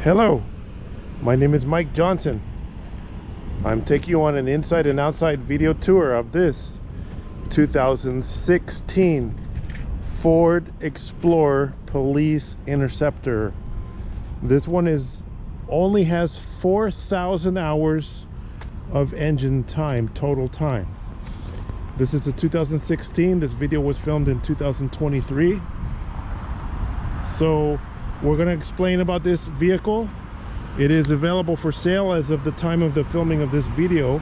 Hello, my name is Mike Johnson. I'm taking you on an inside and outside video tour of this 2016 Ford Explorer Police Interceptor. This one only has 4,000 hours of engine time, total time. This is a 2016. This video was filmed in 2023. So we're going to explain about this vehicle. It is available for sale as of the time of the filming of this video.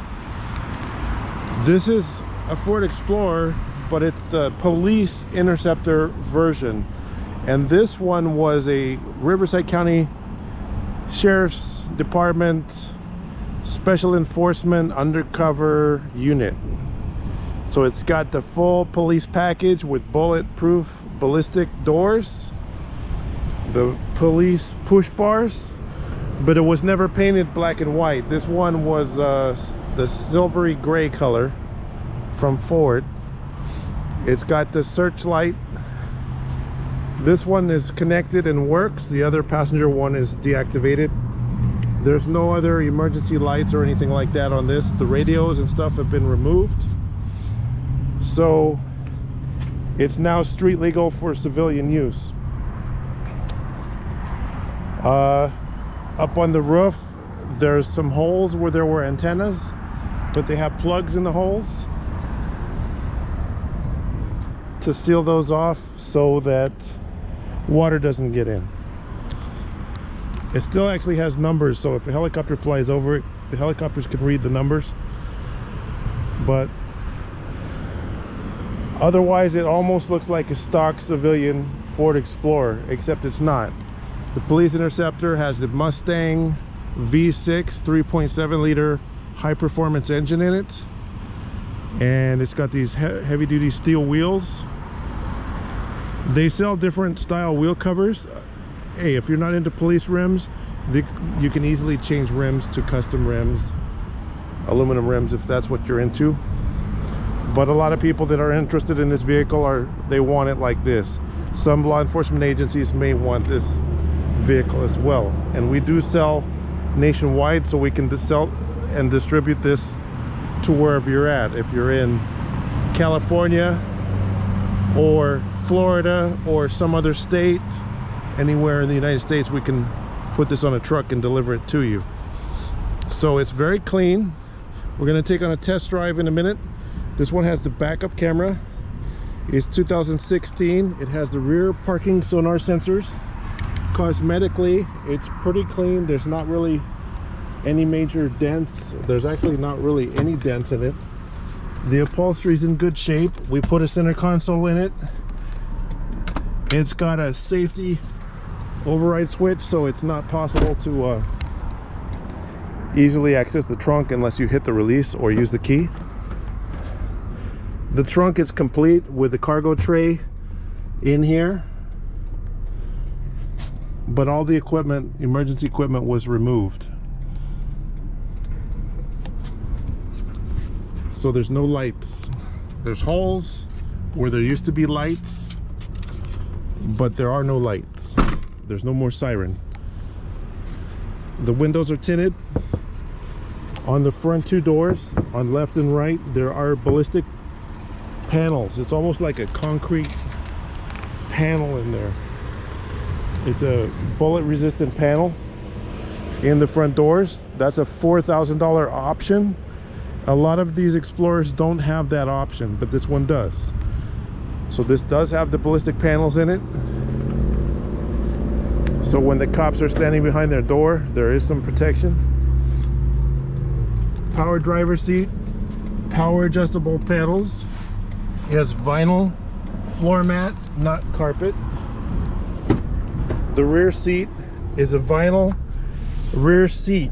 This is a Ford Explorer, but it's the Police Interceptor version. And this one was a Riverside County Sheriff's Department Special Enforcement Undercover Unit. So it's got the full police package with bulletproof ballistic doors, the police push bars, but it was never painted black and white. This one was the silvery gray color from Ford. It's got the searchlight. This one is connected and works. The other passenger one is deactivated. There's no other emergency lights or anything like that on this. The radios and stuff have been removed. So it's now street legal for civilian use. Up on the roof, there's some holes where there were antennas, but they have plugs in the holes to seal those off so that water doesn't get in. It still actually has numbers, so if a helicopter flies over it, the helicopters can read the numbers. But otherwise, it almost looks like a stock civilian Ford Explorer, except it's not. The Police Interceptor has the Mustang V6 3.7 liter high performance engine in it, and it's got these heavy duty steel wheels. They sell different style wheel covers. Hey, if you're not into police rims, you can easily change rims to custom rims, aluminum rims, if that's what you're into. But a lot of people that are interested in this vehicle they want it like this. Some law enforcement agencies may want this vehicle as well, and we do sell nationwide, so we can sell and distribute this to wherever you're at. If you're in California or Florida or some other state, anywhere in the United States, we can put this on a truck and deliver it to you. So it's very clean. We're going to take on a test drive in a minute. This one has the backup camera. It's 2016. It has the rear parking sonar sensors. Cosmetically, it's pretty clean. There's not really any major dents. There's actually not really any dents in it. The upholstery's in good shape. We put a center console in it. It's got a safety override switch, so it's not possible to easily access the trunk unless you hit the release or use the key. The trunk is complete with the cargo tray in here, but all the equipment, emergency equipment, was removed. So there's no lights. There's holes where there used to be lights, but there are no lights. There's no more siren. The windows are tinted. On the front two doors, on left and right, there are ballistic panels. It's almost like a concrete panel in there. It's a bullet resistant panel in the front doors. That's a $4,000 option. A lot of these Explorers don't have that option, but this one does. So this does have the ballistic panels in it. So when the cops are standing behind their door, there is some protection. Power driver seat, power adjustable pedals. It has vinyl floor mat, not carpet. The rear seat is a vinyl rear seat.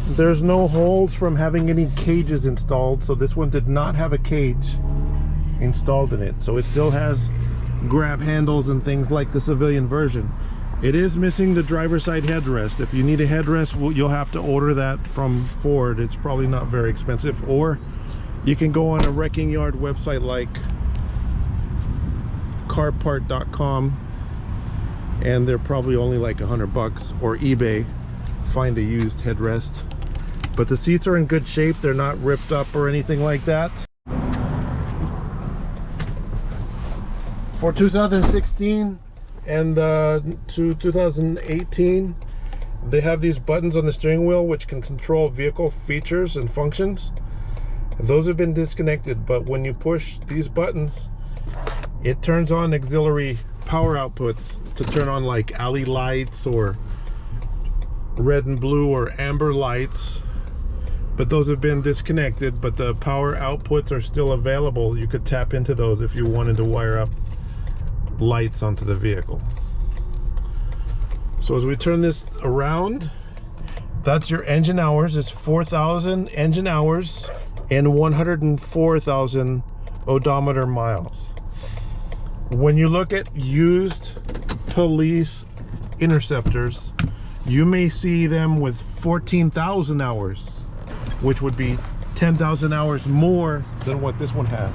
There's no holes from having any cages installed, so this one did not have a cage installed in it. So it still has grab handles and things like the civilian version. It is missing the driver's side headrest. If you need a headrest, you'll have to order that from Ford. It's probably not very expensive, or you can go on a wrecking yard website like carpart.com and they're probably only like $100, or eBay, find a used headrest. But the seats are in good shape, they're not ripped up or anything like that. For 2016 and to 2018, they have these buttons on the steering wheel which can control vehicle features and functions. Those have been disconnected, but when you push these buttons, it turns on auxiliary power outputs to turn on like alley lights or red and blue or amber lights. But those have been disconnected, but the power outputs are still available. You could tap into those if you wanted to wire up lights onto the vehicle. So as we turn this around, that's your engine hours. It's 4,000 engine hours and 104,000 odometer miles. When you look at used police interceptors, you may see them with 14,000 hours, which would be 10,000 hours more than what this one has.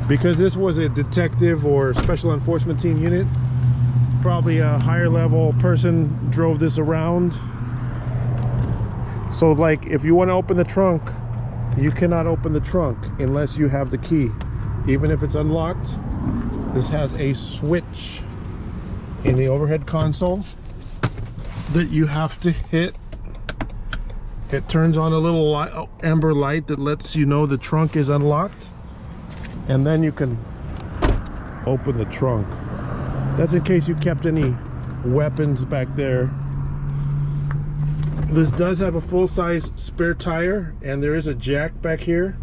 Because this was a detective or special enforcement team unit, probably a higher level person drove this around. So like if you want to open the trunk, you cannot open the trunk unless you have the key. Even if it's unlocked, this has a switch in the overhead console that you have to hit. It turns on a little light, amber light that lets you know the trunk is unlocked, and then you can open the trunk. That's in case you kept any weapons back there. This does have a full-size spare tire, and there is a jack back here.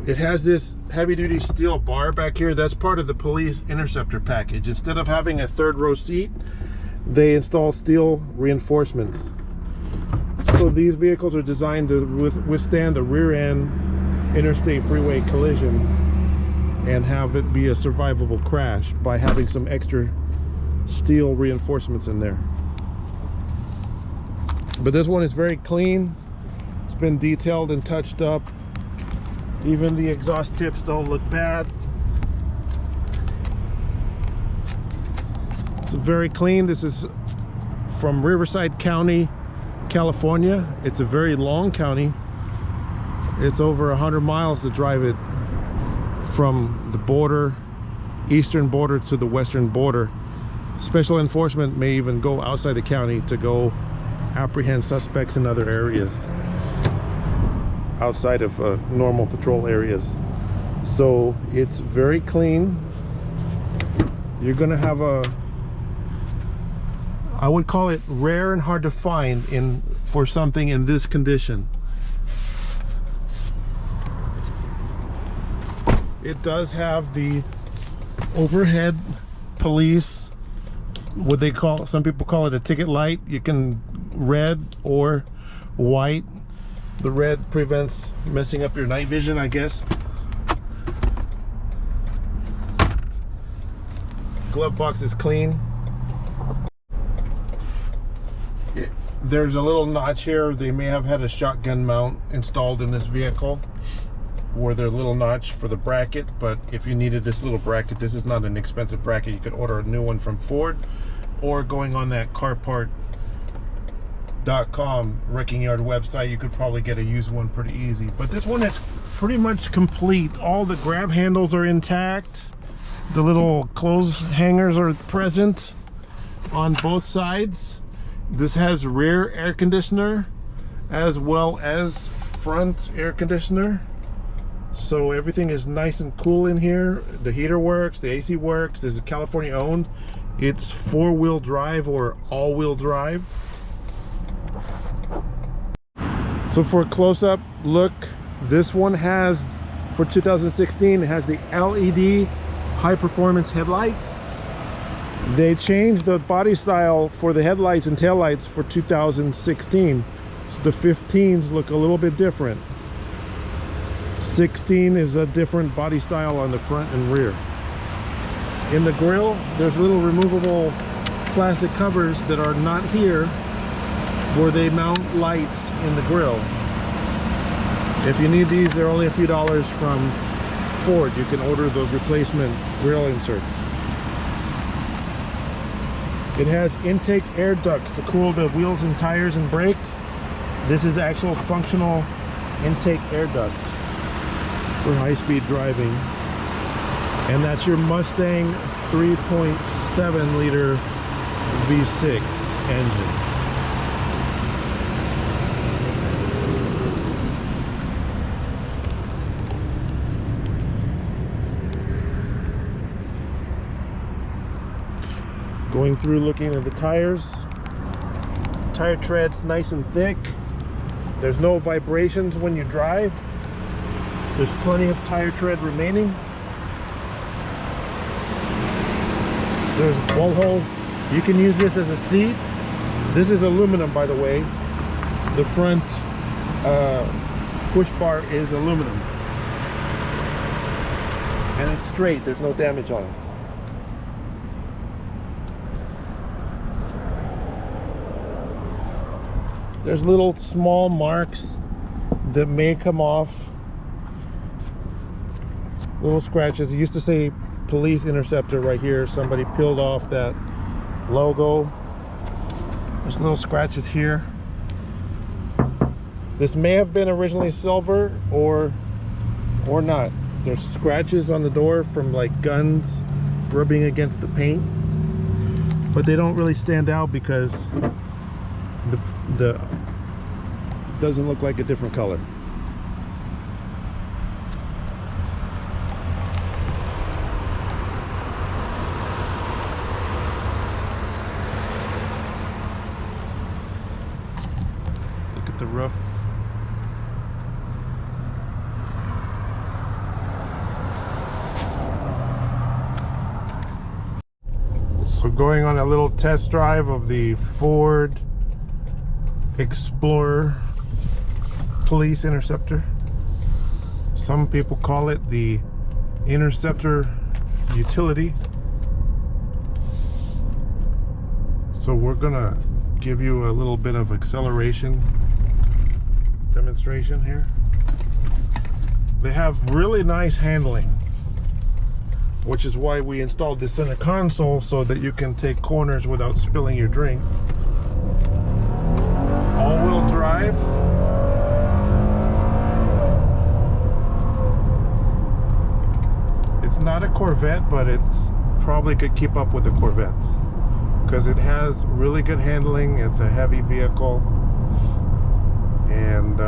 It has this heavy-duty steel bar back here. That's part of the police interceptor package. Instead of having a third row seat, they install steel reinforcements. So these vehicles are designed to withstand a rear-end interstate freeway collision and have it be a survivable crash by having some extra steel reinforcements in there. But this one is very clean. It's been detailed and touched up. Even the exhaust tips don't look bad. It's very clean. This is from Riverside County, California. It's a very long county. It's over 100 miles to drive it from the border, eastern border, to the western border. Special enforcement may even go outside the county to go apprehend suspects in other areas outside of normal patrol areas. So it's very clean. You're gonna have a, I would call it rare and hard to find for something in this condition. It does have the overhead police, what they call, some people call it a ticket light. You can red or white. The red prevents messing up your night vision, I guess. Glove box is clean. There's a little notch here. They may have had a shotgun mount installed in this vehicle, or their little notch for the bracket. But if you needed this little bracket, this is not an expensive bracket. You could order a new one from Ford, or going on that carpart.com wrecking yard website, you could probably get a used one pretty easy. But this one is pretty much complete. All the grab handles are intact. The little clothes hangers are present on both sides. This has rear air conditioner as well as front air conditioner. So everything is nice and cool in here. The heater works, the AC works. This is California owned. It's 4-wheel drive or all-wheel drive. So for a close-up look, this one has, for 2016, it has the LED high-performance headlights. They changed the body style for the headlights and taillights for 2016. So the 15s look a little bit different. 16 is a different body style on the front and rear. In the grille, there's little removable plastic covers that are not here, where they mount lights in the grille. If you need these, they're only a few dollars from Ford. You can order the replacement grille inserts. It has intake air ducts to cool the wheels and tires and brakes. This is actual functional intake air ducts for high-speed driving. And that's your Mustang 3.7 liter V6 engine. Going through looking at the tires. Tire tread's nice and thick. There's no vibrations when you drive. There's plenty of tire tread remaining. There's wall holes. You can use this as a seat. This is aluminum, by the way. The front push bar is aluminum. And it's straight, there's no damage on it. There's little small marks that may come off. Little scratches. It used to say Police Interceptor right here. Somebody peeled off that logo. There's little scratches here. This may have been originally silver or not. There's scratches on the door from like guns rubbing against the paint, but they don't really stand out because the doesn't look like a different color. Look at the roof. So going on a little test drive of the Ford Explorer Police Interceptor. Some people call it the Interceptor Utility. So we're gonna give you a little bit of acceleration demonstration here. They have really nice handling, which is why we installed this center console, so that you can take corners without spilling your drink. All-wheel drive. It's not a Corvette, but it's probably could keep up with the Corvettes because it has really good handling. It's a heavy vehicle and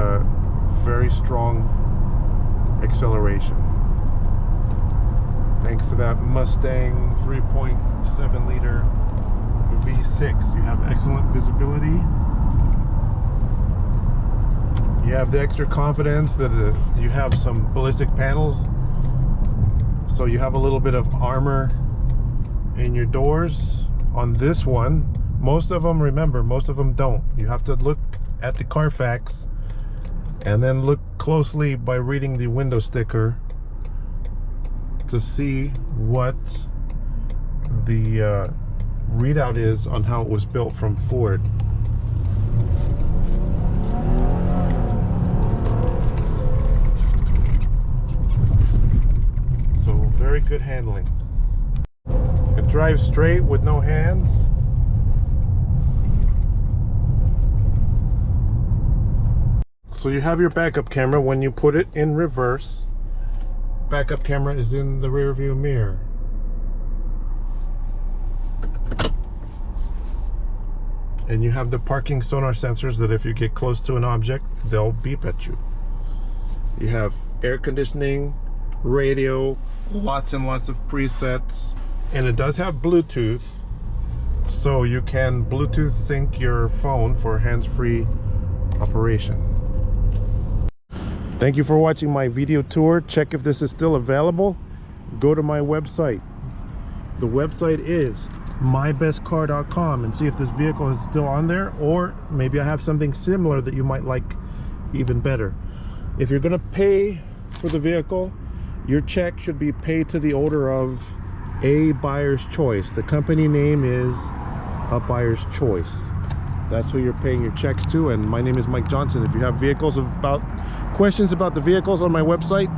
very strong acceleration. Thanks to that Mustang 3.7 liter V6, you have excellent visibility. You have the extra confidence that you have some ballistic panels, so you have a little bit of armor in your doors. On this one, most of them, remember, most of them don't. You have to look at the Carfax and then look closely by reading the window sticker to see what the readout is on how it was built from Ford. So very good handling. It drives straight with no hands. So you have your backup camera. When you put it in reverse, backup camera is in the rear view mirror. And you have the parking sonar sensors that if you get close to an object, they'll beep at you. You have air conditioning, radio, lots and lots of presets, and it does have Bluetooth, so you can Bluetooth sync your phone for hands-free operation. Thank you for watching my video tour. Check if this is still available. Go to my website. The website is mybestcar.com and see if this vehicle is still on there, or maybe I have something similar that you might like even better. If you're going to pay for the vehicle, your check should be paid to the owner of A Buyer's Choice. The company name is A Buyer's Choice. That's who you're paying your checks to. And my name is Mike Johnson. If you have questions about the vehicles on my website,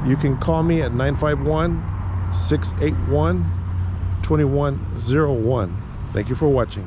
you can call me at 951-681-2101. Thank you for watching.